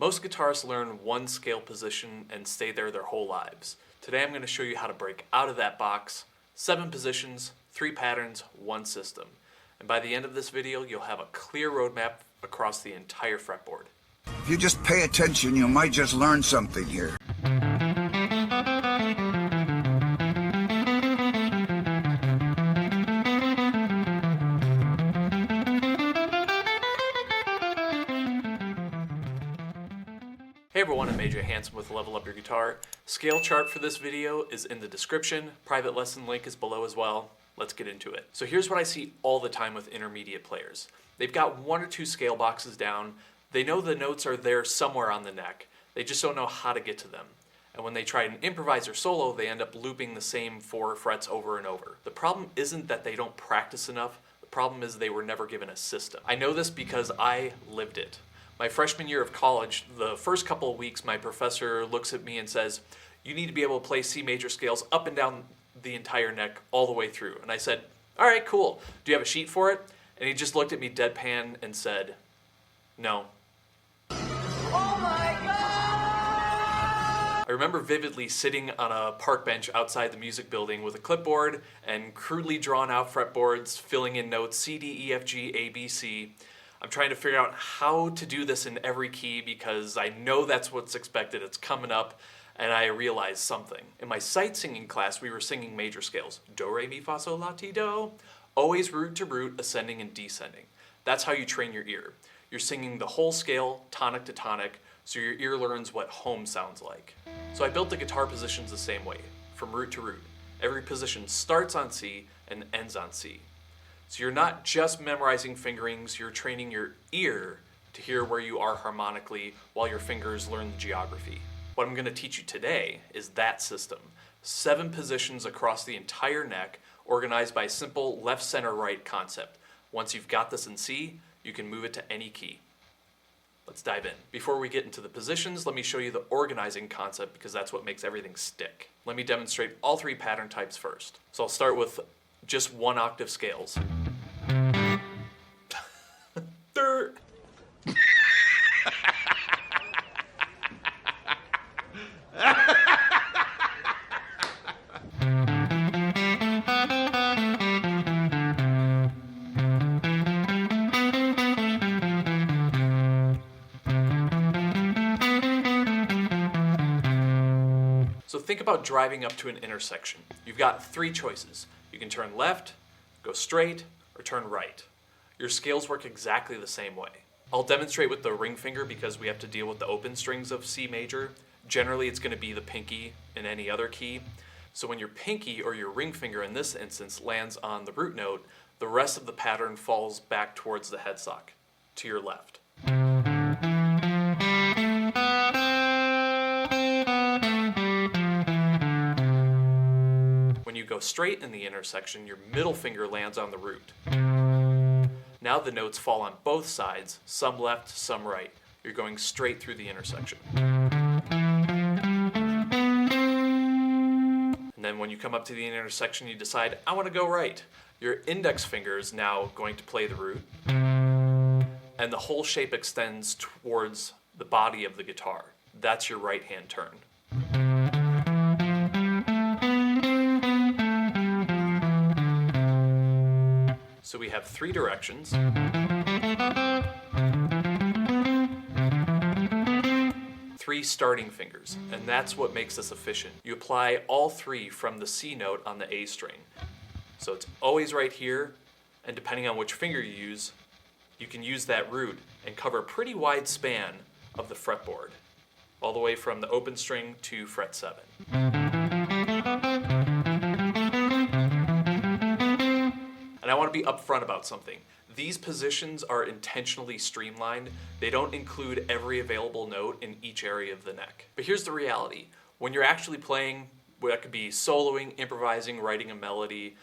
Most guitarists learn one scale position and stay there their whole lives. Today I'm going to show you how to break out of that box, 7 positions, 3 patterns, 1 system. And by the end of this video, you'll have a clear roadmap across the entire fretboard. If you just pay attention, you might just learn something here. Hey everyone, I'm Hanson with Level Up Your Guitar. Scale chart for this video is in the description. Private lesson link is below as well. Let's get into it. So here's what I see all the time with intermediate players. They've got 1 or 2 scale boxes down. They know the notes are there somewhere on the neck. They just don't know how to get to them. And when they try an improvise or solo, they end up looping the same 4 frets over and over. The problem isn't that they don't practice enough. The problem is they were never given a system. I know this because I lived it. My freshman year of college, the first couple of weeks, my professor looks at me and says, "You need to be able to play C major scales up and down the entire neck all the way through." And I said, "All right, cool. Do you have a sheet for it?" And he just looked at me deadpan and said, "No." Oh my God! I remember vividly sitting on a park bench outside the music building with a clipboard and crudely drawn out fretboards, filling in notes C, D, E, F, G, A, B, C. I'm trying to figure out how to do this in every key because I know that's what's expected. It's coming up, and I realized something. In my sight singing class, we were singing major scales. Do, re, mi, fa, sol, la, ti, do. Always root to root, ascending and descending. That's how you train your ear. You're singing the whole scale, tonic to tonic, so your ear learns what home sounds like. So I built the guitar positions the same way, from root to root. Every position starts on C and ends on C. So you're not just memorizing fingerings, you're training your ear to hear where you are harmonically while your fingers learn the geography. What I'm going to teach you today is that system. 7 positions across the entire neck, organized by a simple left, center, right concept. Once you've got this in C, you can move it to any key. Let's dive in. Before we get into the positions, let me show you the organizing concept because that's what makes everything stick. Let me demonstrate all 3 pattern types first. So I'll start with just 1 octave scales. So think about driving up to an intersection. You've got 3 choices. You can turn left, go straight, or turn right. Your scales work exactly the same way. I'll demonstrate with the ring finger because we have to deal with the open strings of C major. Generally, it's going to be the pinky in any other key. So when your pinky or your ring finger in this instance lands on the root note, the rest of the pattern falls back towards the headstock, to your left. When you go straight in the intersection, your middle finger lands on the root. Now the notes fall on both sides, some left, some right. You're going straight through the intersection. And then when you come up to the intersection, you decide, I want to go right. Your index finger is now going to play the root, and the whole shape extends towards the body of the guitar. That's your right hand turn. So we have 3 directions. 3 starting fingers, and that's what makes this efficient. You apply all 3 from the C note on the A string. So it's always right here, and depending on which finger you use, you can use that root and cover a pretty wide span of the fretboard, all the way from the open string to fret 7. And I want to be upfront about something. These positions are intentionally streamlined. They don't include every available note in each area of the neck. But here's the reality. When you're actually playing, that could be soloing, improvising, writing a melody,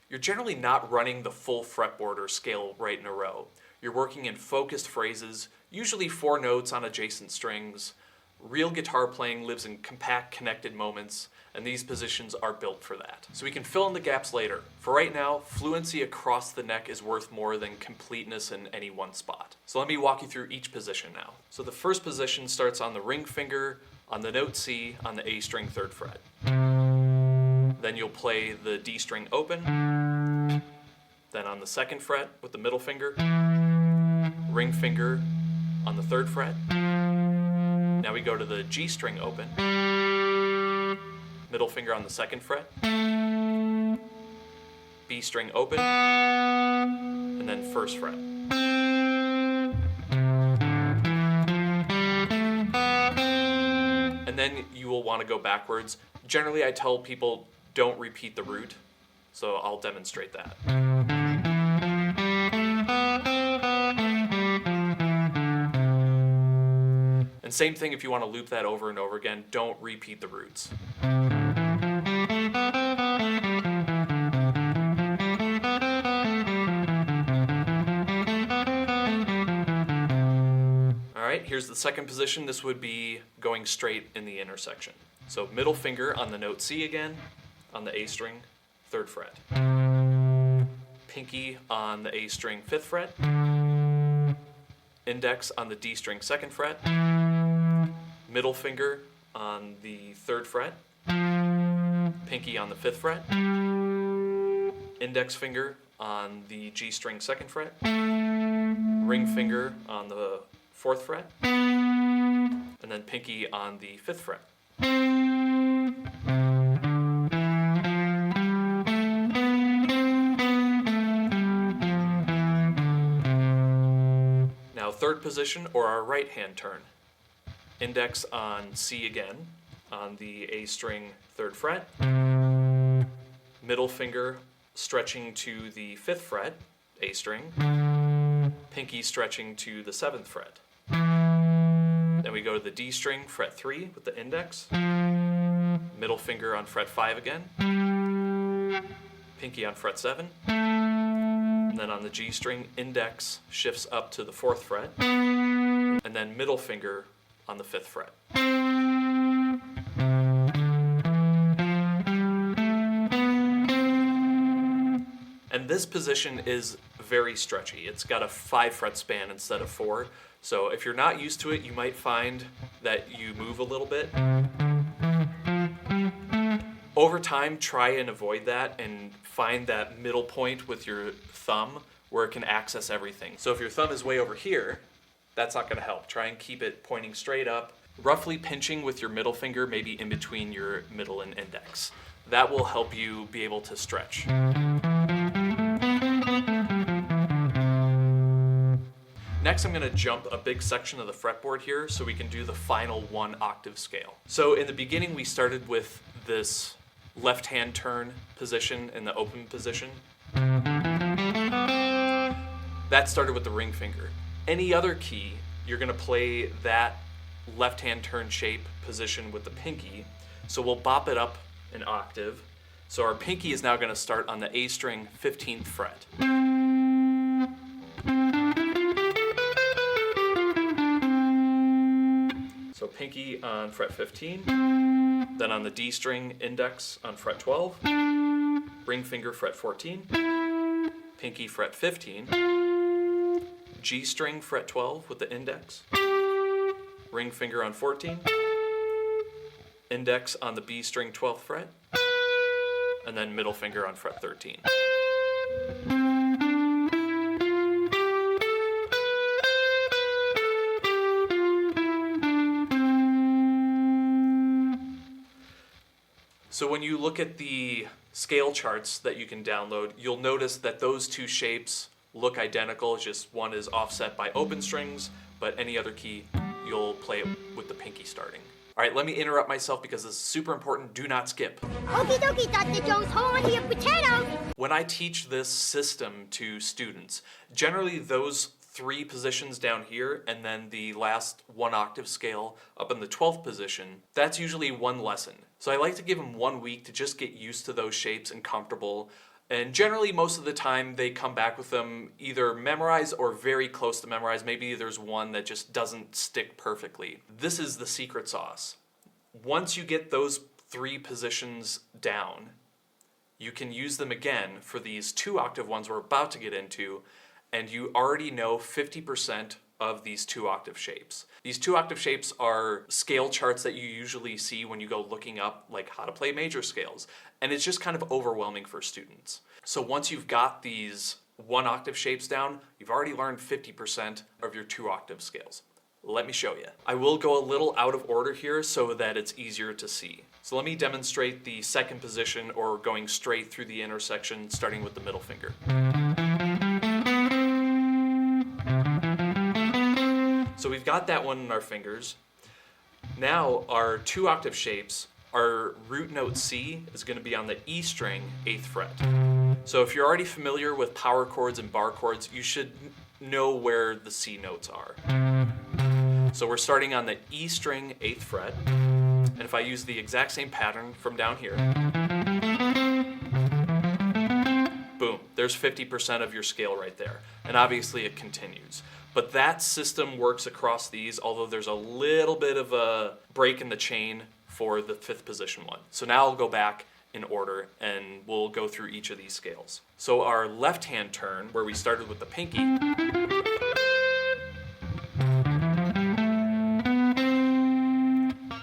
you're generally not running the full fretboard or scale right in a row. You're working in focused phrases, usually 4 notes on adjacent strings. Real guitar playing lives in compact, connected moments, and these positions are built for that. So we can fill in the gaps later. For right now, fluency across the neck is worth more than completeness in any one spot. So let me walk you through each position now. So the first position starts on the ring finger, on the note C, on the A string 3rd fret. Then you'll play the D string open, then on the 2nd fret with the middle finger, ring finger on the 3rd fret. Now we go to the G string open, middle finger on the 2nd fret, B string open, and then 1st fret. And then you will want to go backwards. Generally, I tell people don't repeat the root, so I'll demonstrate that. And same thing if you want to loop that over and over again, don't repeat the roots. Alright, here's the second position. This would be going straight in the intersection. So middle finger on the note C again, on the A string, 3rd fret. Pinky on the A string, 5th fret. Index on the D string, 2nd fret. Middle finger on the 3rd fret. Pinky on the 5th fret. Index finger on the G string, 2nd fret. Ring finger on the 4th fret. And then pinky on the 5th fret. Now third position, or our right hand turn. Index on C again, on the A string 3rd fret. Middle finger stretching to the 5th fret, A string. Pinky stretching to the 7th fret. Then we go to the D string, fret 3 with the index. Middle finger on fret 5 again. Pinky on fret 7. And then on the G string, index shifts up to the 4th fret. And then middle finger on the 5th fret. And this position is very stretchy. It's got a 5 fret span instead of 4. So if you're not used to it, you might find that you move a little bit. Over time, try and avoid that and find that middle point with your thumb where it can access everything. So if your thumb is way over here, that's not going to help. Try and keep it pointing straight up, roughly pinching with your middle finger, maybe in between your middle and index. That will help you be able to stretch. Next, I'm going to jump a big section of the fretboard here so we can do the final 1 octave scale. So in the beginning, we started with this left hand turn position in the open position. That started with the ring finger. Any other key, you're going to play that left hand turn shape position with the pinky. So we'll bop it up an octave. So our pinky is now going to start on the A string 15th fret. So pinky on fret 15, then on the D string, index on fret 12, ring finger fret 14, pinky fret 15, G string fret 12 with the index, ring finger on 14, index on the B string 12th fret, and then middle finger on fret 13. So when you look at the scale charts that you can download, you'll notice that those two shapes look identical, just one is offset by open strings, but any other key, you'll play it with the pinky starting. All right, let me interrupt myself because this is super important. Do not skip. Okie dokie, Dr. Jones, hold on to your potatoes. When I teach this system to students, generally those 3 positions down here and then the last 1 octave scale up in the 12th position, that's usually 1 lesson. So I like to give them 1 week to just get used to those shapes and comfortable. And generally, most of the time, they come back with them either memorized or very close to memorized. Maybe there's one that just doesn't stick perfectly. This is the secret sauce. Once you get those 3 positions down, you can use them again for these 2-octave ones we're about to get into, and you already know 50% of these 2-octave shapes. These 2-octave shapes are scale charts that you usually see when you go looking up like how to play major scales, and it's just kind of overwhelming for students. So once you've got these 1-octave shapes down, you've already learned 50% of your 2-octave scales. Let me show you. I will go a little out of order here so that it's easier to see. So let me demonstrate the second position, or going straight through the intersection, starting with the middle finger. So we've got that one in our fingers. Now our 2-octave shapes, our root note C is going to be on the E string, 8th fret. So if you're already familiar with power chords and bar chords, you should know where the C notes are. So we're starting on the E string, 8th fret, and if I use the exact same pattern from down here, boom, there's 50% of your scale right there. And obviously it continues. But that system works across these, although there's a little bit of a break in the chain for the 5th position one. So now I'll go back in order and we'll go through each of these scales. So our left hand turn, where we started with the pinky,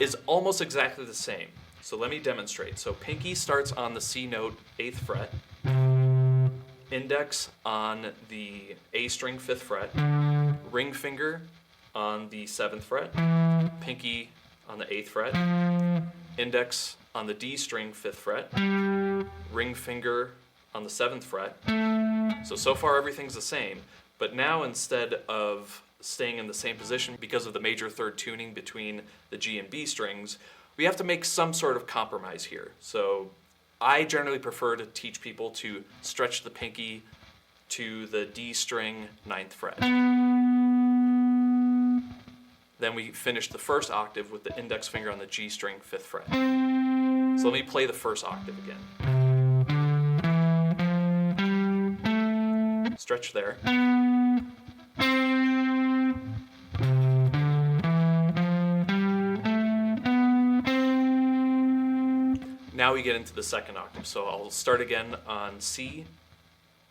is almost exactly the same. So let me demonstrate. So pinky starts on the C note, 8th fret, index on the A string, 5th fret, ring finger on the 7th fret, pinky on the 8th fret, index on the D string, 5th fret, ring finger on the 7th fret. So far everything's the same, but now instead of staying in the same position because of the major third tuning between the G and B strings, we have to make some sort of compromise here. So I generally prefer to teach people to stretch the pinky to the D string, 9th fret. Then we finish the first octave with the index finger on the G string, 5th fret. So let me play the first octave again. Stretch there. Now we get into the second octave. So I'll start again on C,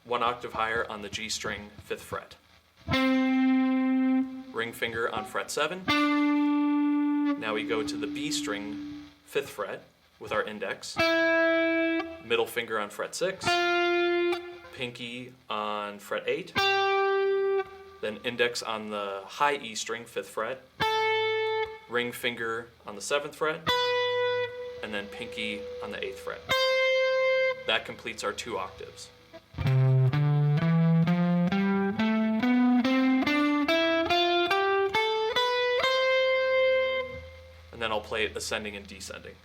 1 octave higher on the G string, 5th fret. Ring finger on fret 7. Now we go to the B string, 5th fret with our index. Middle finger on fret 6. Pinky on fret 8. Then index on the high E string, 5th fret. Ring finger on the 7th fret. And then pinky on the 8th fret. That completes our 2 octaves. And then I'll play it ascending and descending.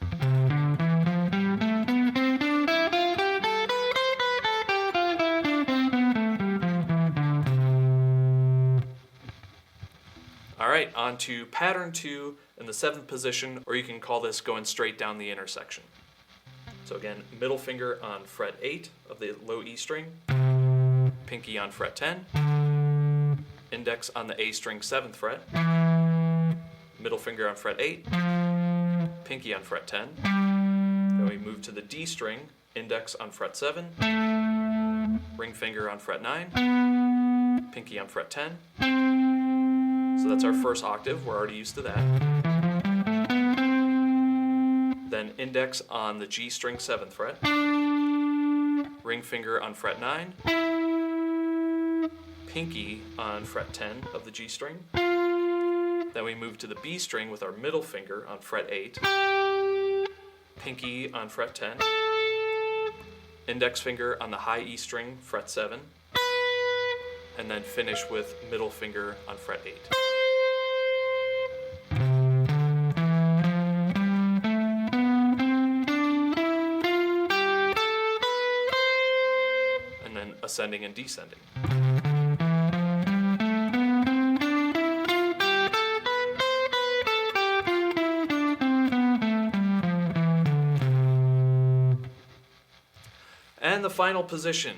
All right, on to pattern 2 in the 7th position, or you can call this going straight down the intersection. So again, middle finger on fret 8 of the low E string, pinky on fret 10, index on the A string, 7th fret, middle finger on fret 8, pinky on fret 10. Then we move to the D string, index on fret 7, ring finger on fret 9, pinky on fret 10. So that's our first octave, we're already used to that. Then index on the G string, 7th fret, ring finger on fret 9, pinky on fret 10 of the G string. Then we move to the B string with our middle finger on fret 8, pinky on fret 10, index finger on the high E string, fret 7, and then finish with middle finger on fret 8. And then ascending and descending. And the final position.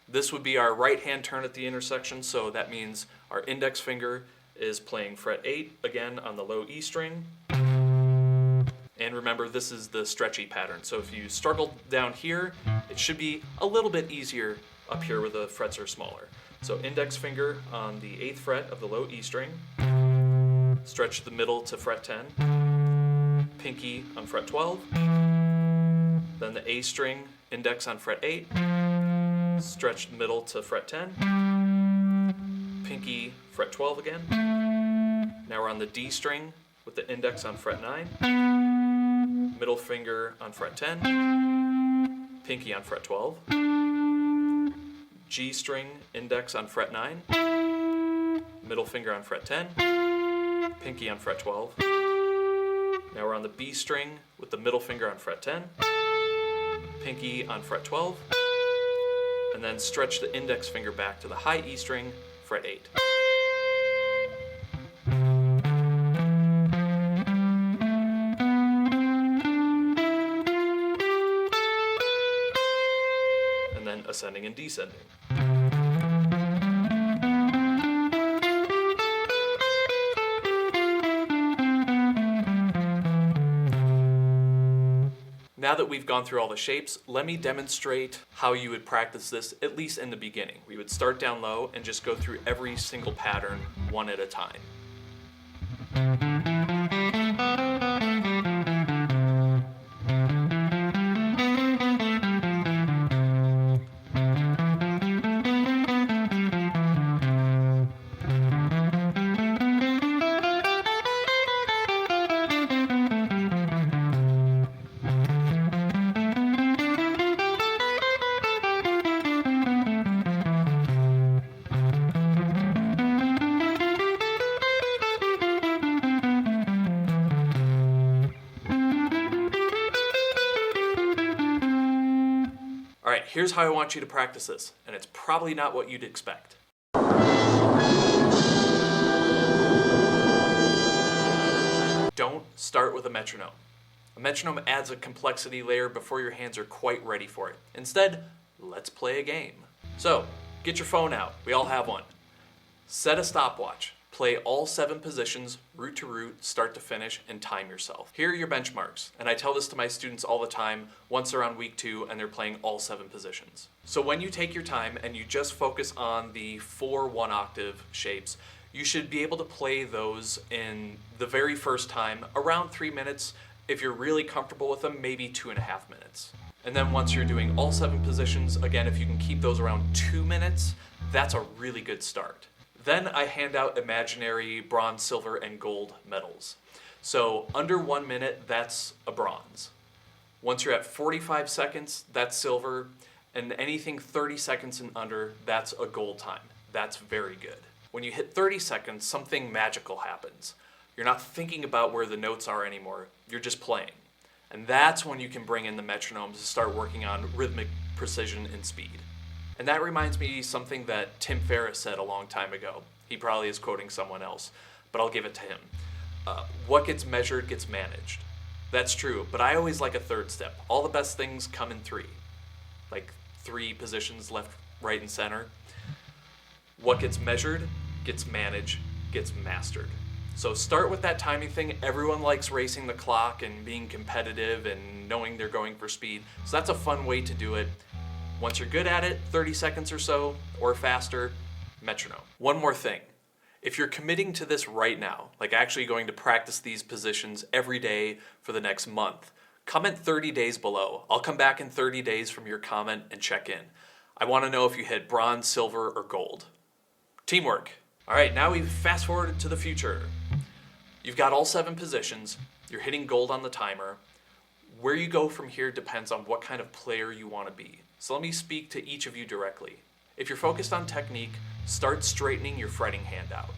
This would be our right hand turn at the intersection, so that means our index finger is playing fret 8, again on the low E string. And remember, this is the stretchy pattern, so if you struggle down here, it should be a little bit easier up here where the frets are smaller. So index finger on the 8th fret of the low E string, stretch the middle to fret 10, pinky on fret 12, then the A string, index on fret 8, stretch the middle to fret 10, pinky, fret 12 again. Now we're on the D string with the index on fret 9, middle finger on fret 10, pinky on fret 12, G string, index on fret 9, middle finger on fret 10, pinky on fret 12. Now we're on the B string with the middle finger on fret 10, pinky on fret 12, and then stretch the index finger back to the high E string, fret 8. And then ascending and descending. Now that we've gone through all the shapes, let me demonstrate how you would practice this, at least in the beginning. We would start down low and just go through every single pattern one at a time. Alright, here's how I want you to practice this, and it's probably not what you'd expect. Don't start with a metronome. A metronome adds a complexity layer before your hands are quite ready for it. Instead, let's play a game. So, get your phone out. We all have one. Set a stopwatch. Play all 7 positions, root to root, start to finish, and time yourself. Here are your benchmarks, and I tell this to my students all the time once they're on week 2 and they're playing all 7 positions. So when you take your time and you just focus on the 4 one-octave shapes, you should be able to play those in the very first time, around 3 minutes. If you're really comfortable with them, maybe 2.5 minutes. And then once you're doing all 7 positions, again, if you can keep those around 2 minutes, that's a really good start. Then I hand out imaginary bronze, silver, and gold medals. So under 1 minute, that's a bronze. Once you're at 45 seconds, that's silver, and anything 30 seconds and under, that's a gold time. That's very good. When you hit 30 seconds, something magical happens. You're not thinking about where the notes are anymore, you're just playing. And that's when you can bring in the metronomes to start working on rhythmic precision and speed. And that reminds me something that Tim Ferriss said a long time ago. He probably is quoting someone else, but I'll give it to him. What gets measured gets managed. That's true, but I always like a third step. All the best things come in 3. Like 3 positions, left, right, and center. What gets measured gets managed, gets mastered. So start with that timing thing. Everyone likes racing the clock and being competitive and knowing they're going for speed. So that's a fun way to do it. Once you're good at it, 30 seconds or so, or faster, metronome. One more thing. If you're committing to this right now, like actually going to practice these positions every day for the next month, comment 30 days below. I'll come back in 30 days from your comment and check in. I want to know if you hit bronze, silver, or gold. Teamwork. All right, now we've fast forwarded to the future. You've got all 7 positions. You're hitting gold on the timer. Where you go from here depends on what kind of player you want to be. So let me speak to each of you directly. If you're focused on technique, start straightening your fretting hand out.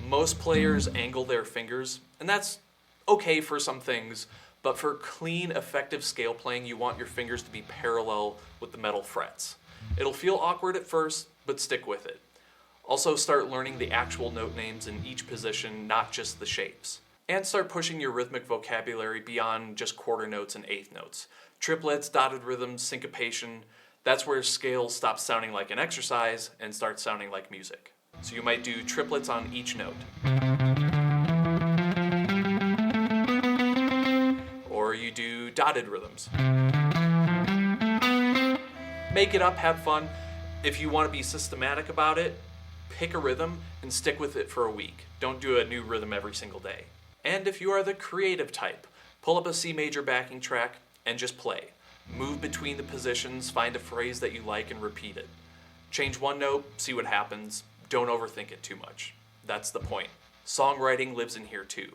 Most players angle their fingers, and that's okay for some things, but for clean, effective scale playing, you want your fingers to be parallel with the metal frets. It'll feel awkward at first, but stick with it. Also start learning the actual note names in each position, not just the shapes. And start pushing your rhythmic vocabulary beyond just quarter notes and eighth notes. Triplets, dotted rhythms, syncopation, That's where scales stop sounding like an exercise and start sounding like music. So you might do triplets on each note. Or you do dotted rhythms. Make it up, have fun. If you want to be systematic about it, pick a rhythm and stick with it for a week. Don't do a new rhythm every single day. And if you are the creative type, pull up a C major backing track and just play. Move between the positions, find a phrase that you like and repeat it. Change one note, see what happens. Don't overthink it too much. That's the point. Songwriting lives in here too.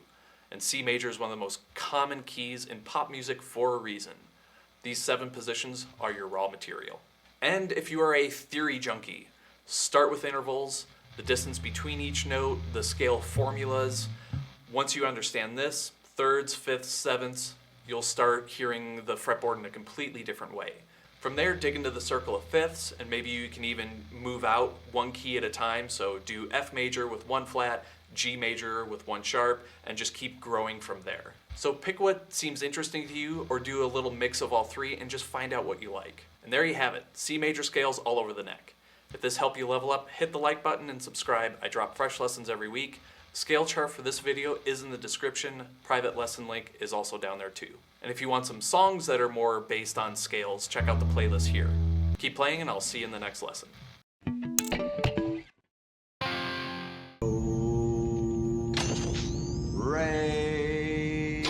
And C major is one of the most common keys in pop music for a reason. These 7 positions are your raw material. And if you are a theory junkie, start with intervals, the distance between each note, the scale formulas. Once you understand this, thirds, fifths, sevenths, you'll start hearing the fretboard in a completely different way. From there, dig into the circle of fifths, and maybe you can even move out one key at a time. So do F major with 1 flat, G major with 1 sharp, and just keep growing from there. So pick what seems interesting to you, or do a little mix of all 3 and just find out what you like. And there you have it, C major scales all over the neck. If this helped you level up, hit the like button and subscribe. I drop fresh lessons every week. Scale chart for this video is in the description. Private lesson link is also down there too. And if you want some songs that are more based on scales, check out the playlist here. Keep playing and I'll see you in the next lesson. Ray.